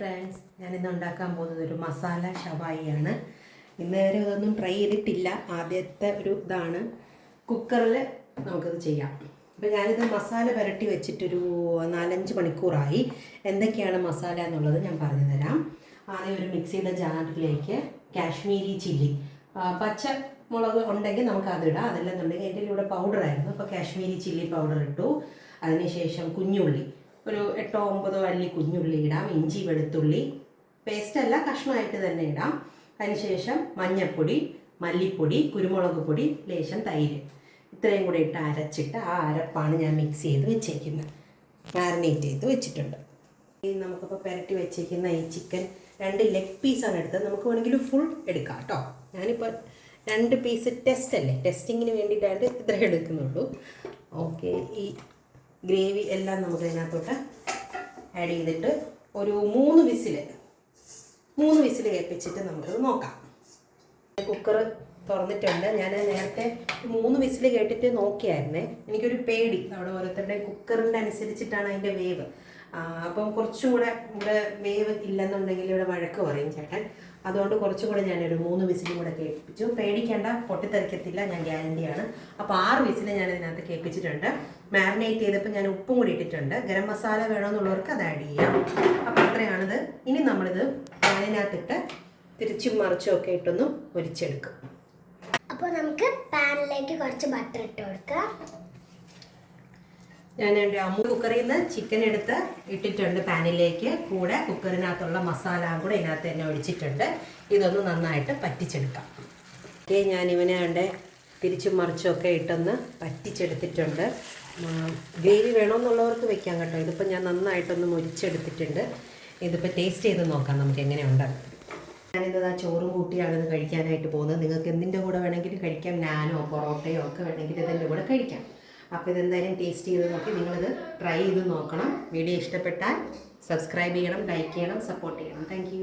Friends, ഞാനിന്ന് ഉണ്ടാക്കാൻ പോകുന്നത് ഒരു മസാല ഷവായിയാണ്. ഇന്ന് വരെ ഇതൊന്നും ട്രൈ ചെയ്തിട്ടില്ല. ആദ്യത്തെ ഒരു ഇതാണ്. കുക്കറിൽ നമുക്കത് ചെയ്യാം. അപ്പോൾ ഞാനിത് മസാല പുരട്ടി വെച്ചിട്ടൊരു 4-5 മണിക്കൂറായി. എന്തൊക്കെയാണ് മസാല എന്നുള്ളത് ഞാൻ പറഞ്ഞു തരാം. ആദ്യം ഒരു മിക്സിയുടെ ജാറിലേക്ക് കാശ്മീരി ചില്ലി, പച്ച മുളക് ഉണ്ടെങ്കിൽ നമുക്ക് അതിടാം. അതല്ലെന്നുണ്ടെങ്കിൽ എൻ്റെ ഇവിടെ പൗഡറായിരുന്നു, അപ്പോൾ കാശ്മീരി ചില്ലി പൗഡർ ഇട്ടു. അതിനുശേഷം കുഞ്ഞുള്ളി, ഒരു 8-9 അല്ലി കുഞ്ഞുള്ളി ഇടാം. ഇഞ്ചി വെളുത്തുള്ളി പേസ്റ്റല്ല, കഷ്ണമായിട്ട് തന്നെ ഇടാം. അതിനുശേഷം മഞ്ഞൾപ്പൊടി, മല്ലിപ്പൊടി, കുരുമുളക് പൊടി, ലേശം തൈര്, ഇത്രയും കൂടി ഇട്ട് അരച്ചിട്ട് ആ അരപ്പാണ് ഞാൻ മിക്സ് ചെയ്ത് വെച്ചേക്കുന്നത്, മാരിനേറ്റ് ചെയ്ത് വെച്ചിട്ടുണ്ട്. ഈ നമുക്കിപ്പോൾ പുരട്ടി വെച്ചേക്കുന്ന ഈ ചിക്കൻ 2 ലെഗ് പീസാണ് എടുത്തത്. നമുക്ക് വേണമെങ്കിൽ ഫുൾ എടുക്കാം കേട്ടോ. ഞാനിപ്പോൾ 2 പീസ് ടെസ്റ്റിങ്ങിന് വേണ്ടിയിട്ടാണ് ഇത്ര എടുക്കുന്നുള്ളൂ. ഓക്കെ, ഈ ഗ്രേവി എല്ലാം നമുക്ക് ഇതിനകത്തോട്ട് ആഡ് ചെയ്തിട്ട് ഒരു 3 വിസിൽ കേൾപ്പിച്ചിട്ട് നമുക്കത് നോക്കാം. കുക്കർ തുറന്നിട്ടുണ്ട്. ഞാൻ നേരത്തെ 3 വിസിൽ കേട്ടിട്ട് നോക്കിയായിരുന്നേ. എനിക്കൊരു പേടി, അവിടെ ഓരോരുത്തരുടെ കുക്കറിൻ്റെ അനുസരിച്ചിട്ടാണ് അതിൻ്റെ വേവ്. അപ്പം കുറച്ചും കൂടെ ഇവിടെ വേവ് ഇല്ലെന്നുണ്ടെങ്കിൽ ഇവിടെ വഴക്ക് പറയും ചേട്ടൻ. അതുകൊണ്ട് കുറച്ചും കൂടെ ഞാനൊരു 3 വിസിലും കൂടെ കേൾപ്പിച്ചു. പേടിക്കേണ്ട, പൊട്ടിത്തെറിക്കത്തില്ല, ഞാൻ ഗ്യാരണ്ടിയാണ്. അപ്പോൾ 6 വിസിൽ ഞാൻ ഇതിനകത്ത് കേൾപ്പിച്ചിട്ടുണ്ട്. മാരിനേറ്റ് ചെയ്തപ്പോൾ ഞാൻ ഉപ്പും കൂടി ഇട്ടിട്ടുണ്ട്. ഗരം മസാല വേണമെന്നുള്ളവർക്ക് അത് ആഡ് ചെയ്യാം. അപ്പോൾ അത്രയാണിത്. ഇനി നമ്മളിത് പാനിനകത്തിട്ട് തിരിച്ചും മറിച്ചും ഒക്കെ ഇട്ടൊന്ന് ഒരിച്ചെടുക്കും. അപ്പോൾ നമുക്ക് പാനിലേക്ക് കുറച്ച് ബട്ടർ ഇട്ട് കൊടുക്കാം. ഞാൻ എൻ്റെ കുക്കറിൽ നിന്ന് ചിക്കൻ എടുത്ത് ഇട്ടിട്ടുണ്ട് പാനിലേക്ക്. കൂടെ കുക്കറിനകത്തുള്ള മസാല കൂടെ ഇതിനകത്ത് തന്നെ ഒഴിച്ചിട്ടുണ്ട്. ഇതൊന്ന് നന്നായിട്ട് പറ്റിച്ചെടുക്കാം. ഓക്കെ, ഞാൻ ഇവനെ കണ്ട് തിരിച്ചും മറിച്ചും ഒക്കെ ഇട്ടൊന്ന് പറ്റിച്ചെടുത്തിട്ടുണ്ട്. ഗ്രേവി വേണമെന്നുള്ളവർക്ക് വെക്കാം കേട്ടോ. ഇതിപ്പോൾ ഞാൻ നന്നായിട്ടൊന്ന് മുരിച്ചെടുത്തിട്ടുണ്ട്. ഇതിപ്പോൾ ടേസ്റ്റ് ചെയ്ത് നോക്കാം നമുക്ക് എങ്ങനെയുണ്ട്. ഞാനിത് ആ ചോറും കൂട്ടിയാണ് ഇത് കഴിക്കാനായിട്ട് പോകുന്നത്. നിങ്ങൾക്ക് എന്തിൻ്റെ കൂടെ വേണമെങ്കിലും കഴിക്കാം. നാനോ പൊറോട്ടയോ ഒക്കെ വേണമെങ്കിൽ ഇതിൻ്റെ കൂടെ കഴിക്കാം. അപ്പോൾ ഇതെന്തായാലും ടേസ്റ്റ് ചെയ്ത് നോക്കി നിങ്ങളിത് ട്രൈ ചെയ്ത് നോക്കണം. വീഡിയോ ഇഷ്ടപ്പെട്ടാൽ സബ്സ്ക്രൈബ് ചെയ്യണം, ലൈക്ക് ചെയ്യണം, സപ്പോർട്ട് ചെയ്യണം. താങ്ക്